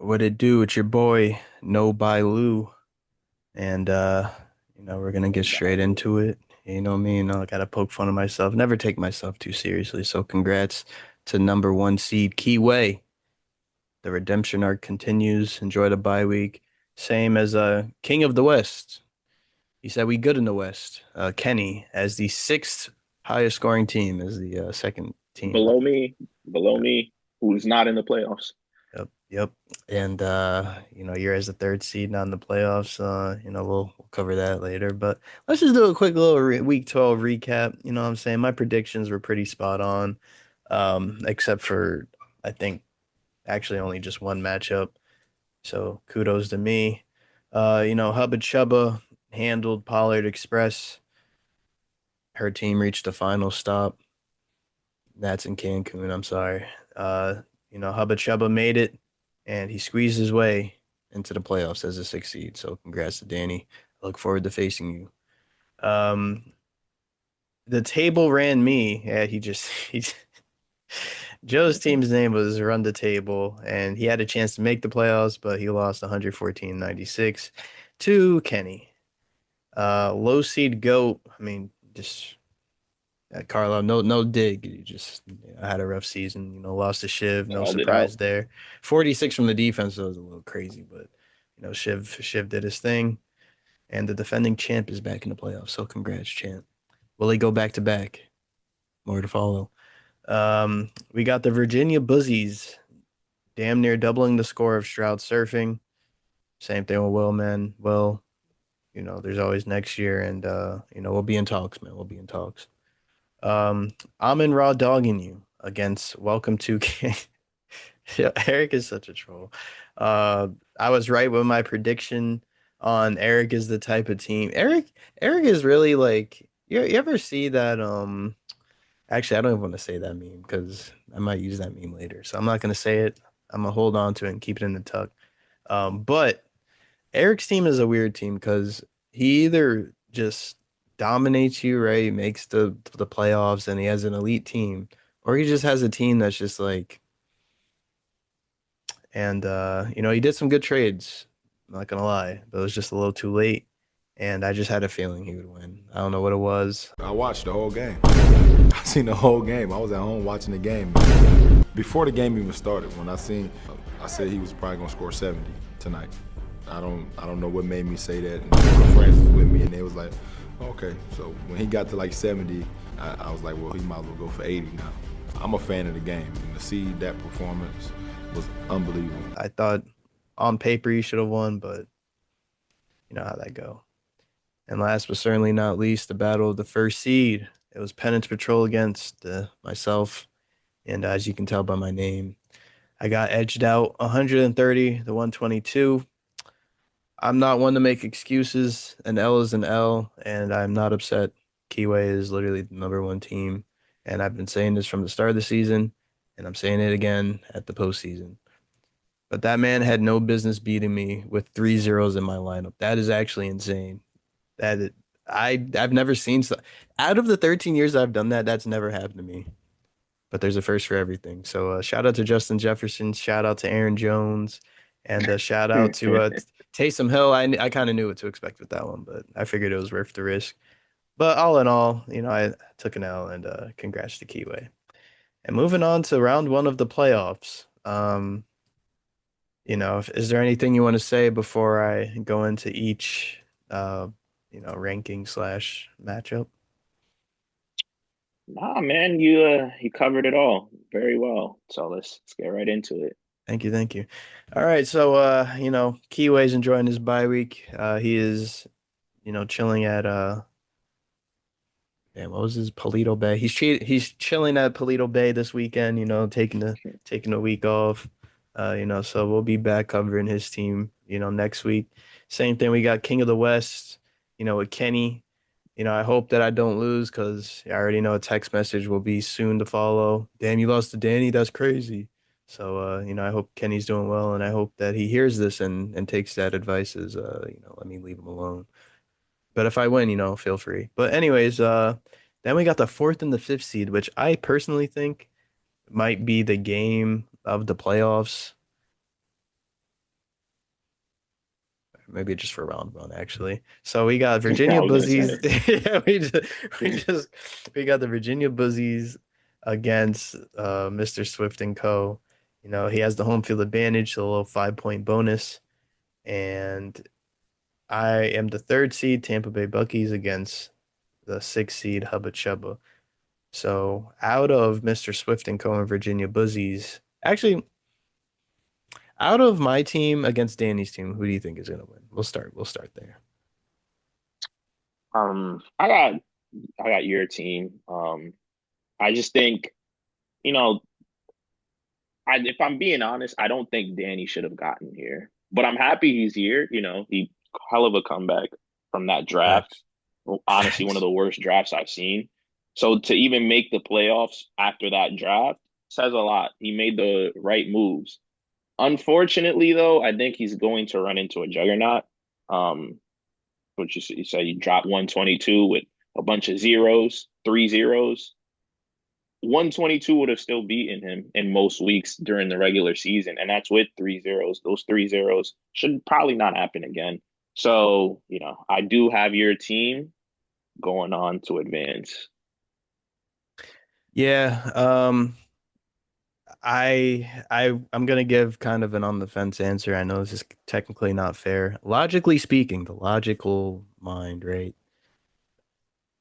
What it do? It's your boy, No By Lou. And we're gonna get straight Nobody. into it. You know me, I gotta poke fun of myself. Never take myself too seriously. So congrats to number one seed Keyway. The redemption arc continues. Enjoy the bye week. Same as King of the West. He said we good in the West. Kenny as the sixth highest scoring team as the second team. Below me, below me, who's not in the playoffs. Yep, yep. And you're as the third seed now in the playoffs. We'll cover that later. But let's just do a quick little week 12 recap. You know what I'm saying? My predictions were pretty spot on. Except for I think actually only just one matchup. So kudos to me. Hubba Chubba handled Pollard Express. Her team reached the final stop. That's in Cancun. I'm sorry. Hubba Chubba made it, and he squeezed his way into the playoffs as a sixth seed. So congrats to Danny. I look forward to facing you. Um, the table ran me. Yeah, he Joe's team's name was Run the Table, and he had a chance to make the playoffs, but he lost 114-96 to Kenny. Low seed GOAT. I mean, just Carlo, no dig. You just had a rough season. Lost to Shiv. No Called it out. surprise there. 46 from the defense was a little crazy, but Shiv did his thing, and the defending champ is back in the playoffs. So congrats, champ. Will he go back to back? More to follow. We got the Virginia Buzzies, damn near doubling the score of Stroud Surfing. Same thing with Will, man. Well, there's always next year, and we'll be in talks, man. We'll be in talks. I'm in raw dogging you against Welcome to King. Yeah, Eric is such a troll. Uh, I was right with my prediction on Eric is the type of team. Eric is really like you ever see that actually I don't even want to say that meme because I might use that meme later. So I'm not gonna say it. I'm gonna hold on to it and keep it in the tuck. But Eric's team is a weird team because he either just dominates you, right? Makes the playoffs and he has an elite team, or he just has a team that's just like, and he did some good trades, I'm not gonna lie, but it was just a little too late. And I just had a feeling he would win. I don't know what it was. I watched the whole game. I seen the whole game. I was at home watching the game. Before the game even started, when I said he was probably gonna score 70 tonight. I don't know what made me say that. And my friends was with me, and they was like, okay. So when he got to like 70, I was like, well, he might as well go for 80 now. I'm a fan of the game, and to see that performance was unbelievable. I thought on paper he should have won, but you know how that go. And last but certainly not least, the battle of the first seed. It was Penance Patrol against myself. And as you can tell by my name, I got edged out 130 to 122. I'm not one to make excuses. An L is an L, and I'm not upset. Kiwi is literally the number one team. And I've been saying this from the start of the season, and I'm saying it again at the postseason. But that man had no business beating me with three zeros in my lineup. That is actually insane. That it, I've never seen so out of the 13 years I've done that, that's never happened to me. But there's a first for everything. So shout out to Justin Jefferson, shout out to Aaron Jones, and shout out to Taysom Hill. I kind of knew what to expect with that one, but I figured it was worth the risk. But all in all, I took an L and congrats to Kiwi. And moving on to round one of the playoffs. Is there anything you want to say before I go into each ranking slash matchup? Nah, man, you covered it all very well. So let's get right into it. Thank you, thank you. All right, so Kiwi's enjoying his bye week. He is, chilling at damn, what was his Palito Bay? He's chilling at Palito Bay this weekend, taking a week off. So we'll be back covering his team, next week. Same thing, we got King of the West, with Kenny. I hope that I don't lose because I already know a text message will be soon to follow. Damn, you lost to Danny. That's crazy. So, I hope Kenny's doing well, and I hope that he hears this and takes that advice as, let me leave him alone. But if I win, feel free. But anyways, then we got the fourth and the fifth seed, which I personally think might be the game of the playoffs. maybe just for round one, actually. So we got I Virginia was gonna Buzzies. say. Yeah, we just we got the Virginia Buzzies against Mr. Swift and Co. You know, he has the home field advantage, so a little 5 point bonus. And I am the third seed, Tampa Bay Buckies against the sixth seed, Hubba Chubba. So out of Mr. Swift and Co. and Virginia Buzzies, actually, out of my team against Danny's team, who do you think is gonna win? We'll start there. I got your team. I just think, you know, if I'm being honest, I don't think Danny should have gotten here, but I'm happy he's here. He hell of a comeback from that draft. Facts. Well, honestly, one of Facts. the worst drafts I've seen. So to even make the playoffs after that draft says a lot. He made the right moves. Unfortunately, though, I think he's going to run into a juggernaut. Um, what you said, you dropped 122 with a bunch of zeros, three zeros. 122 would have still beaten him in most weeks during the regular season, and that's with three zeros. Those three zeros should probably not happen again. So, I do have your team going on to advance. Yeah, I'm gonna give kind of an on the fence answer. I know this is technically not fair. Logically speaking, the logical mind, right?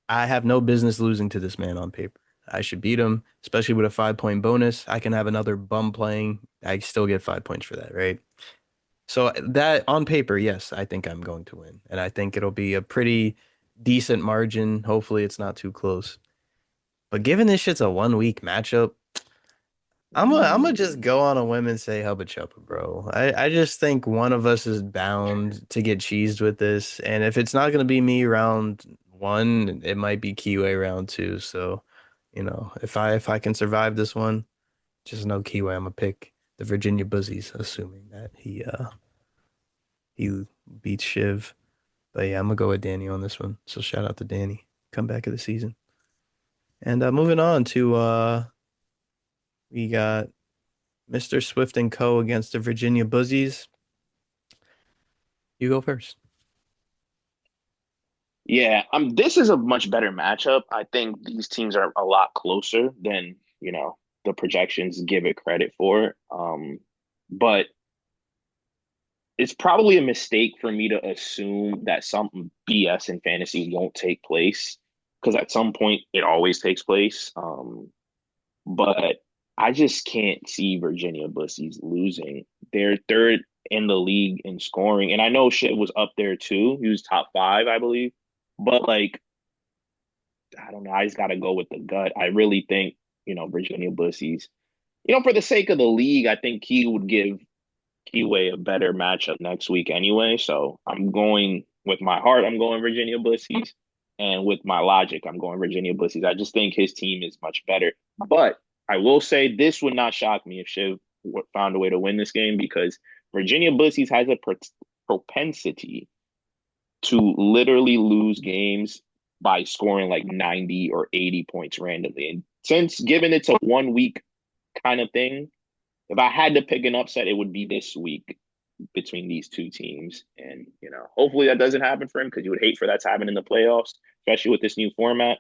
I have no business losing to this man on paper. I should beat him, especially with a 5 point bonus. I can have another bum playing. I still get 5 points for that, right? So that on paper, yes, I think I'm going to win. And I think it'll be a pretty decent margin. Hopefully it's not too close. But given this shit's a 1 week matchup, I'm gonna just Mm, go on a whim and say Hubba Chubba, bro. I just think one of us is bound to get cheesed with this. And if it's not gonna be me round one, it might be Kiwi round two. So, if I can survive this one, just know Kiwi, I'm gonna pick the Virginia Buzzies, assuming that he beats Shiv. But yeah, I'm gonna go with Danny on this one. So shout out to Danny. Comeback of the season. And moving on to we got Mr. Swift and Co. against the Virginia Buzzies. You go first. yeah, this is a much better matchup. I think these teams are a lot closer than, the projections give it credit for. But it's probably a mistake for me to assume that some BS in fantasy won't take place because at some point it always takes place. But I just can't see Virginia Bussies losing. They're third in the league in scoring, and I know shit was up there too. He was top five, I believe. But like, I don't know. I just got to go with the gut. I really think Virginia Bussies. For the sake of the league, I think he would give Keyway a better matchup next week anyway. So I'm going with my heart, I'm going Virginia Bussies. And with my logic, I'm going Virginia Bussies. I just think his team is much better. But I will say this would not shock me if Shiv found a way to win this game because Virginia Bussies has a propensity to literally lose games by scoring like 90 or 80 points randomly. And since given it's a 1 week kind of thing, if I had to pick an upset, it would be this week between these two teams. And, hopefully that doesn't happen for him because you would hate for that to happen in the playoffs, especially with this new format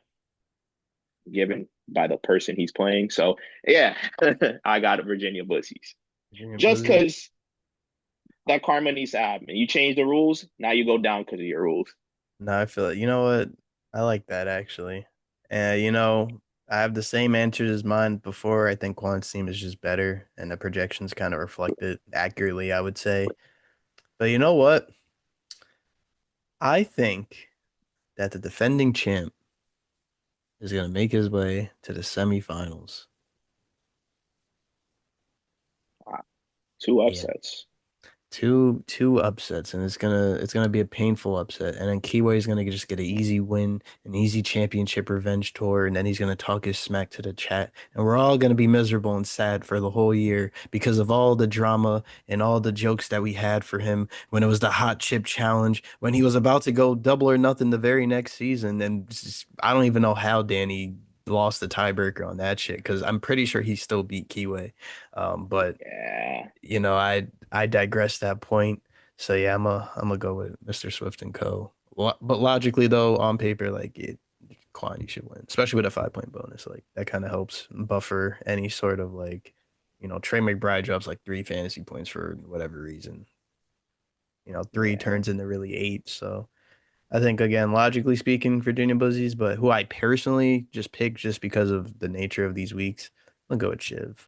given by the person he's playing. So, yeah, I got Virginia Bussies. Virginia Just Buzzies. because that karma needs to happen. You change the rules, now you go down because of your rules. No, I feel it. You know what? I like that actually. And I have the same answers as mine before. I think Juan's team is just better, and the projections kind of reflect it accurately, I would say. But you know what? I think that the defending champ is gonna make his way to the semifinals. Wow. Two Yeah. upsets. Two upsets, and it's gonna be a painful upset. And then Kiwi is gonna just get an easy win, an easy championship revenge tour, and then he's gonna talk his smack to the chat, and we're all gonna be miserable and sad for the whole year because of all the drama and all the jokes that we had for him when it was the hot chip challenge, when he was about to go double or nothing the very next season, and I don't even know how Danny lost the tiebreaker on that shit because I'm pretty sure he still beat Kiwi, but Yeah. I digress that point. So yeah, I'm gonna go with Mr. Swift and Co. But logically though, on paper, like Quan, you should win, especially with a 5 point bonus. Like that kind of helps buffer any sort of like, Trey McBride drops like 3 fantasy points for whatever reason. Three Yeah. turns into really eight. So I think again, logically speaking, Virginia Buzzies, but who I personally just picked just because of the nature of these weeks, I'll go with Shiv.